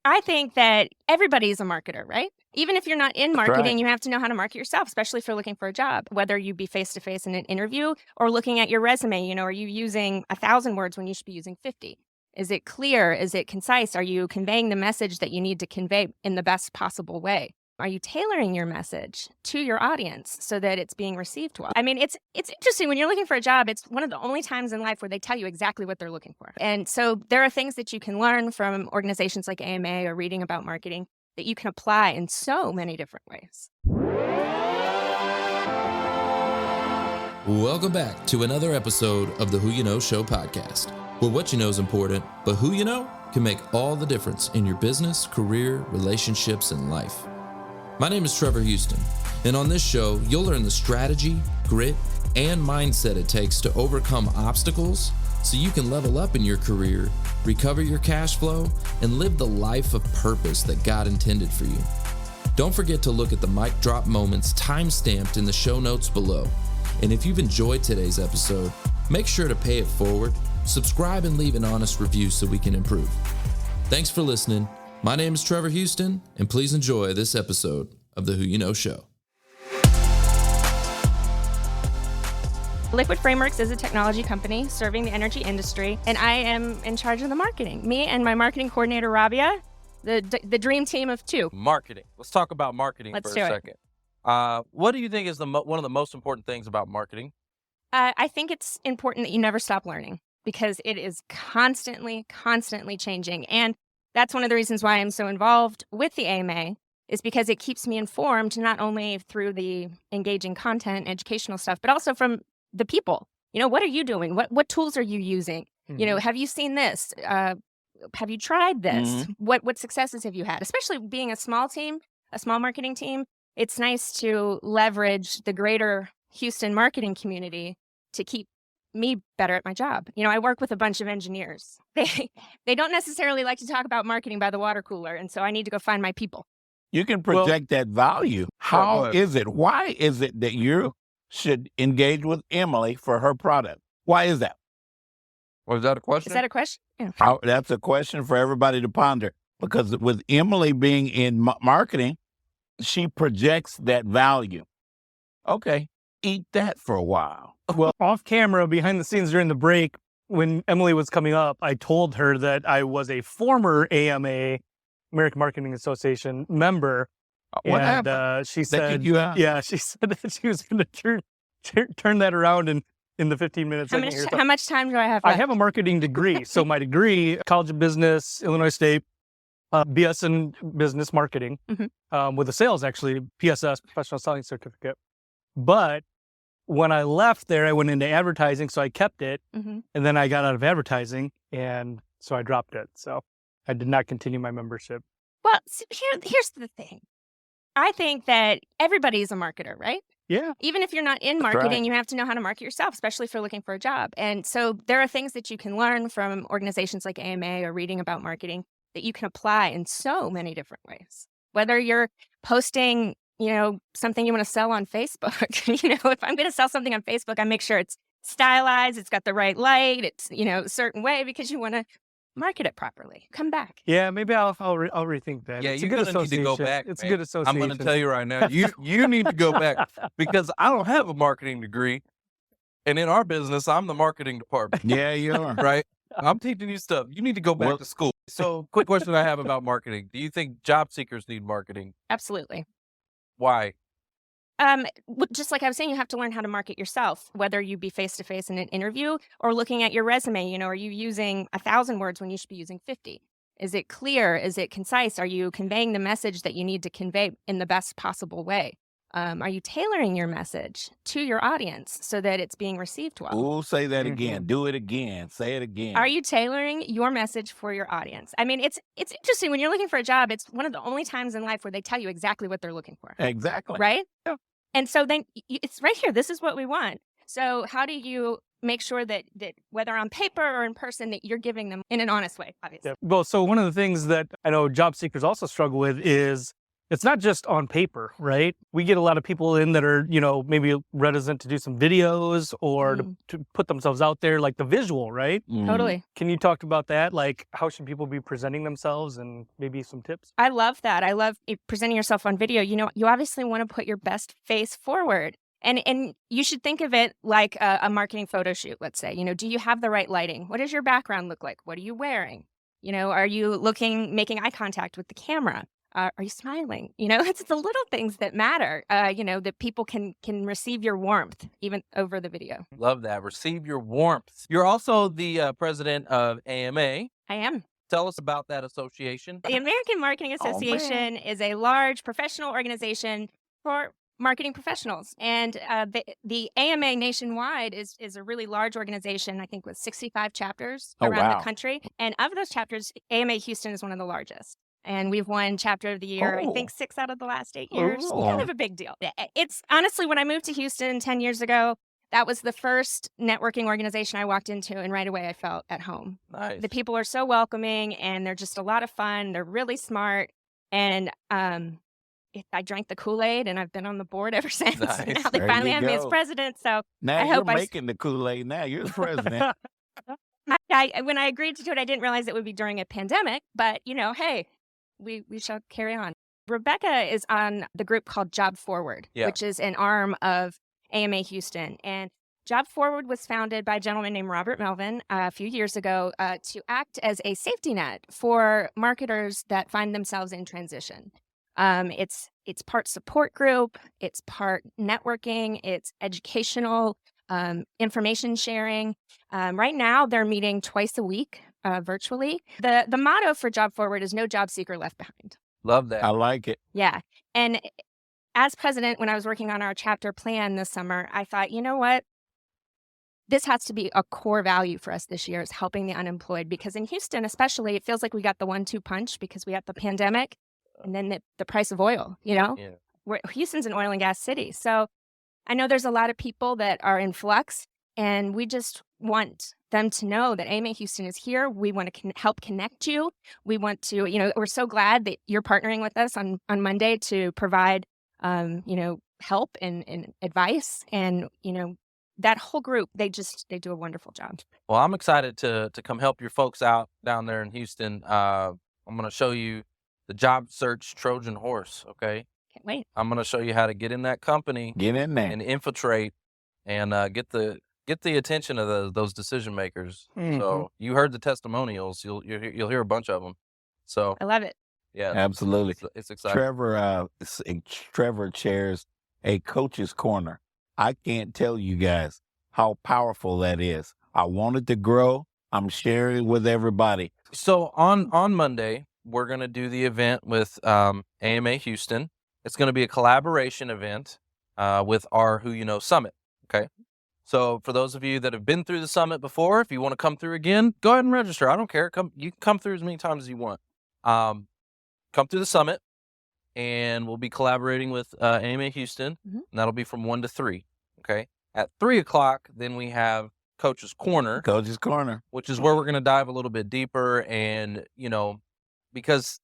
I think that everybody's a marketer, right? Even if you're not in marketing, you have to know how to market yourself, especially if you're looking for a job, whether you be face-to-face in an interview or looking at your resume. Are you using 1,000 words when you should be using 50? Is it clear? Is it concise? Are you conveying the message that you need to convey in the best possible way? Are you tailoring your message to your audience so that it's being received well? I mean, it's interesting when you're looking for a job, it's one of the only times in life where they tell you exactly what they're looking for. And so there are things that you can learn from organizations like AMA or reading about marketing that you can apply in so many different ways. Welcome back to another episode of the Who You Know Show podcast, where what you know is important, but who you know can make all the difference in your business, career, relationships, and life. My name is Trevor Houston, and on this show, you'll learn the strategy, grit, and mindset it takes to overcome obstacles so you can level up in your career, recover your cash flow, and live the life of purpose that God intended for you. Don't forget to look at the mic drop moments time-stamped in the show notes below. And if you've enjoyed today's episode, make sure to pay it forward, subscribe, and leave an honest review so we can improve. Thanks for listening. My name is Trevor Houston, and please enjoy this episode of the Who You Know Show. Liquid Frameworks is a technology company serving the energy industry, and I am in charge of the marketing. Me and my marketing coordinator, Rabia, the dream team of two. Marketing. Let's talk about marketing Let's for a do it. second. What do you think is one of the most important things about marketing? I think it's important that you never stop learning because it is constantly changing. And that's one of the reasons why I'm so involved with the AMA is because it keeps me informed not only through the engaging content, educational stuff, but also from the people. What are you doing? What tools are you using? Mm-hmm. Have you seen this? Have you tried this? Mm-hmm. What successes have you had? Especially being a small team, a small marketing team, it's nice to leverage the greater Houston marketing community to keep me better at my job. I work with a bunch of engineers. They don't necessarily like to talk about marketing by the water cooler, and so I need to go find my people. You can project that value. How is it? Why is it that you should engage with Emily for her product? Why is that? Was that a question? Is that a question? Yeah. That's a question for everybody to ponder. Because with Emily being in marketing, she projects that value. Okay, eat that for a while. Well, off camera, behind the scenes during the break, when Emily was coming up, I told her that I was a former AMA, American Marketing Association member. What happened? She That said, kicked you out? yeah, she said that she was going to turn that around in the 15 minutes. How much time do I have I left? have a marketing degree. So my degree, College of Business, Illinois State, BS in Business Marketing, with a sales, actually, PSS, Professional Selling Certificate. But when I left there, I went into advertising, so I kept it. And then I got out of advertising, and so I dropped it. So I did not continue my membership. Well, here's the thing. I think that everybody's a marketer, right? Yeah. Even if you're not in marketing, you have to know how to market yourself, especially if you're looking for a job. And so there are things that you can learn from organizations like AMA or reading about marketing that you can apply in so many different ways. Whether you're posting, something you want to sell on Facebook, if I'm going to sell something on Facebook, I make sure it's stylized, it's got the right light, it's, a certain way because you want to market it properly. Come back. Yeah, maybe I'll rethink that. Yeah, it's you're a good going to need to go association. back. It's man. a good association. I'm going to tell you right now, you need to go back because I don't have a marketing degree. And in our business, I'm the marketing department. Yeah, you are. Right? I'm teaching you stuff. You need to go back to school. So, quick question I have about marketing. Do you think job seekers need marketing? Absolutely. Why? Just like I was saying, you have to learn how to market yourself, whether you be face-to-face in an interview or looking at your resume. Are you using 1,000 words when you should be using 50? Is it clear? Is it concise? Are you conveying the message that you need to convey in the best possible way? Are you tailoring your message to your audience so that it's being received well? Oh, say that again. Do it again. Say it again. Are you tailoring your message for your audience? I mean, it's interesting when you're looking for a job. It's one of the only times in life where they tell you exactly what they're looking for. Exactly. Right? Yeah. And so then it's right here. This is what we want. So how do you make sure that whether on paper or in person, that you're giving them in an honest way, obviously? Yeah. Well, so one of the things that I know job seekers also struggle with is it's not just on paper, right? We get a lot of people in that are, maybe reticent to do some videos or to put themselves out there, like the visual, right? Totally. Can you talk about that? Like, how should people be presenting themselves and maybe some tips? I love that. I love presenting yourself on video. You obviously want to put your best face forward. And you should think of it like a marketing photo shoot, let's say. Do you have the right lighting? What does your background look like? What are you wearing? Are you making eye contact with the camera? Are you smiling? It's the little things that matter, that people can receive your warmth even over the video. Love that. Receive your warmth. You're also the president of AMA. I am. Tell us about that association. The American Marketing Association is a large professional organization for marketing professionals. And the AMA nationwide is a really large organization, I think with 65 chapters around the country. And of those chapters, AMA Houston is one of the largest. And we've won chapter of the year, I think 6 out of the last 8 years. Kind of a big deal. It's honestly, when I moved to Houston 10 years ago, that was the first networking organization I walked into, and right away I felt at home. Nice. The people are so welcoming, and they're just a lot of fun. They're really smart. And I drank the Kool-Aid, and I've been on the board ever since. Nice. Now they finally have me as president. So now I you're hope making the Kool-Aid. Now you're the president. when I agreed to do it, I didn't realize it would be during a pandemic. But hey, we shall carry on. Rebecca is on the group called Job Forward, which is an arm of AMA Houston. And Job Forward was founded by a gentleman named Robert Melvin a few years ago to act as a safety net for marketers that find themselves in transition. It's part support group, it's part networking, it's educational, information sharing. Right now, they're meeting twice a week virtually. The motto for Job Forward is no job seeker left behind. Love that. I like it. Yeah. And as president, when I was working on our chapter plan this summer, I thought, you know what? This has to be a core value for us this year, is helping the unemployed. Because in Houston, especially, it feels like we got the 1-2 punch because we got the pandemic and then the price of oil, Houston's an oil and gas city. So I know there's a lot of people that are in flux, and we just want them to know that AMA Houston is here. We want to help connect you. We want to, we're so glad that you're partnering with us on Monday to provide, help and advice. And, that whole group, they do a wonderful job. Well, I'm excited to come help your folks out down there in Houston. I'm going to show you the Jobsearch Trojan horse, okay? Can't wait. I'm going to show you how to get in that company. Get in there. And infiltrate and get the attention of those decision makers. Mm-hmm. So you heard the testimonials. You'll hear a bunch of them. So I love it. Yeah, absolutely. It's exciting. Trevor chairs a coach's corner. I can't tell you guys how powerful that is. I want it to grow. I'm sharing it with everybody. So on Monday, we're going to do the event with AMA Houston. It's going to be a collaboration event with our Who You Know Summit. Okay. So for those of you that have been through the summit before, if you want to come through again, go ahead and register. I don't care. You can come through as many times as you want. Come through the summit, and we'll be collaborating with AMA Houston, and that'll be from 1 to 3. Okay. At 3 o'clock, then we have Coach's Corner. Coach's Corner. Which is where we're going to dive a little bit deeper, and because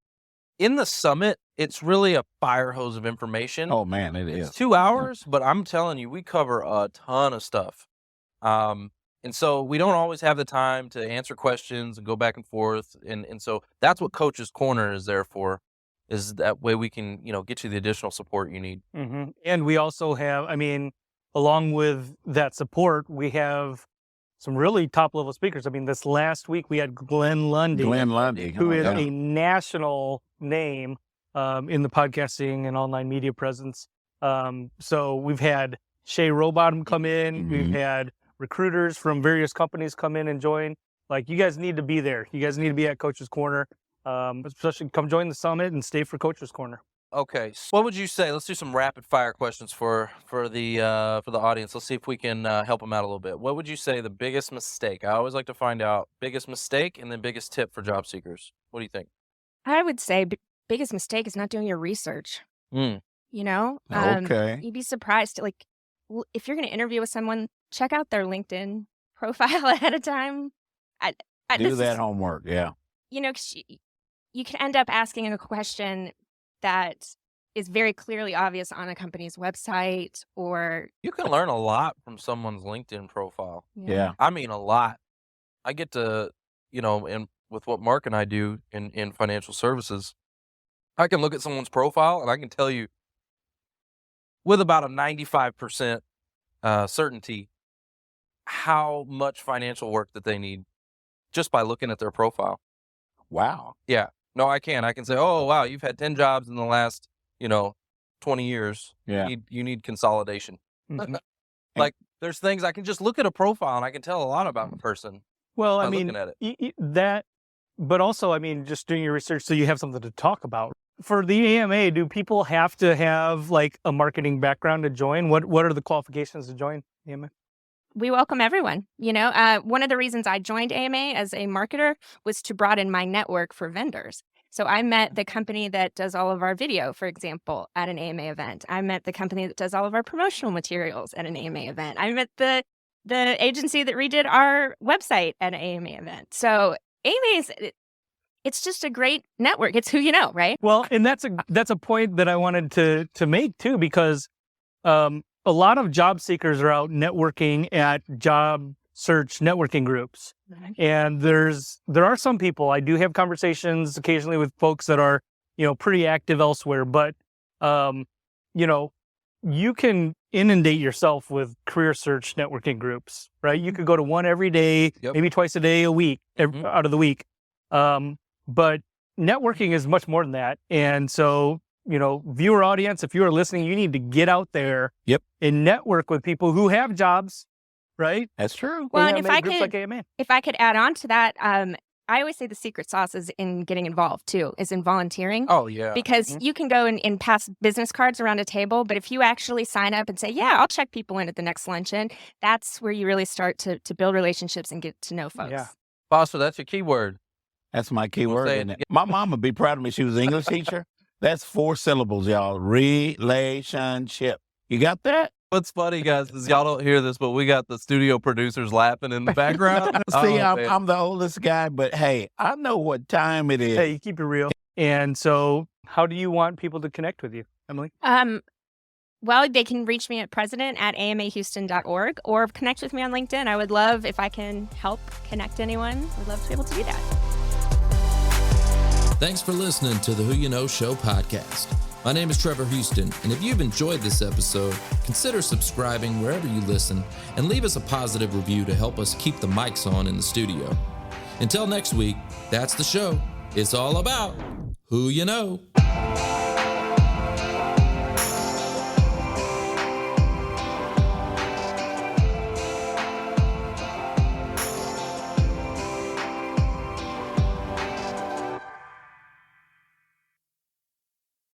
in the summit, it's really a fire hose of information. Oh man, it's 2 hours, but I'm telling you, we cover a ton of stuff. And so we don't always have the time to answer questions and go back and forth. And so that's what Coach's Corner is there for, is that way we can, get you the additional support you need. Mm-hmm. And we also have, along with that support, we have some really top-level speakers. This last week we had Glenn Lundy. Who is a national name in the podcasting and online media presence. So we've had Shay Rowbottom come in. We've had recruiters from various companies come in and join. Like, you guys need to be there. You guys need to be at Coach's Corner. Especially come join the summit and stay for Coach's Corner. Okay. So what would you say? Let's do some rapid fire questions for the audience. Let's see if we can help them out a little bit. What would you say the biggest mistake? I always like to find out biggest mistake and then biggest tip for job seekers. What do you think? I would say biggest mistake is not doing your research. Okay. You'd be surprised. Like, if you're going to interview with someone, check out their LinkedIn profile ahead of time. Do that homework. Yeah. 'Cause you can end up asking a question that is very clearly obvious on a company's website or You can learn a lot from someone's LinkedIn profile. Yeah. I mean, a lot. I get to, with what Mark and I do in financial services, I can look at someone's profile and I can tell you with about a 95% certainty how much financial work that they need just by looking at their profile. Wow. Yeah. No, I can. I can say, oh, wow, you've had 10 jobs in the last, 20 years. Yeah. You need consolidation. Mhm. Like, there's things I can just look at a profile and I can tell a lot about the person Well, by I mean, looking at it. that, but also, I mean, just doing your research so you have something to talk about. For the AMA, do people have to have like a marketing background to join? What are the qualifications to join the AMA? we welcome everyone. One of the reasons I joined AMA as a marketer was to broaden my network for vendors. So I met the company that does all of our video, for example, at an AMA event. I met the company that does all of our promotional materials at an AMA event. I met the agency that redid our website at an AMA event. So AMA it's just a great network. It's who you know, right? Well, and that's a point that I wanted to make too, because a lot of job seekers are out networking at job search networking groups. And there are some people, I do have conversations occasionally with folks that are, pretty active elsewhere, but, you can inundate yourself with career search networking groups, right? You could go to one every day, Yep. maybe twice a day, a week, out of the week. But networking is much more than that. And so, viewer audience, if you are listening, you need to get out there and network with people who have jobs, right? That's true. Well, and AMA, groups like AMA. if I could add on to that, I always say the secret sauce is in getting involved too, is in volunteering. Oh, yeah. Because you can go and pass business cards around a table, but if you actually sign up and say, yeah, I'll check people in at the next luncheon, that's where you really start to build relationships and get to know folks. Yeah. Foster, that's your key word. That's my key We'll word, say it isn't it? My mom would be proud of me. She was an English teacher. That's 4 syllables, y'all. Relationship. You got that? What's funny, guys, is y'all don't hear this, but we got the studio producers laughing in the background. See, Oh, man. I'm the oldest guy, but hey, I know what time it is. Hey, you keep it real. And so how do you want people to connect with you, Emily? Well, they can reach me at president@amahouston.org or connect with me on LinkedIn. I would love if I can help connect anyone. I'd love to be able to do that. Thanks for listening to the Who You Know Show podcast. My name is Trevor Houston, and if you've enjoyed this episode, consider subscribing wherever you listen and leave us a positive review to help us keep the mics on in the studio. Until next week, that's the show. It's all about who you know.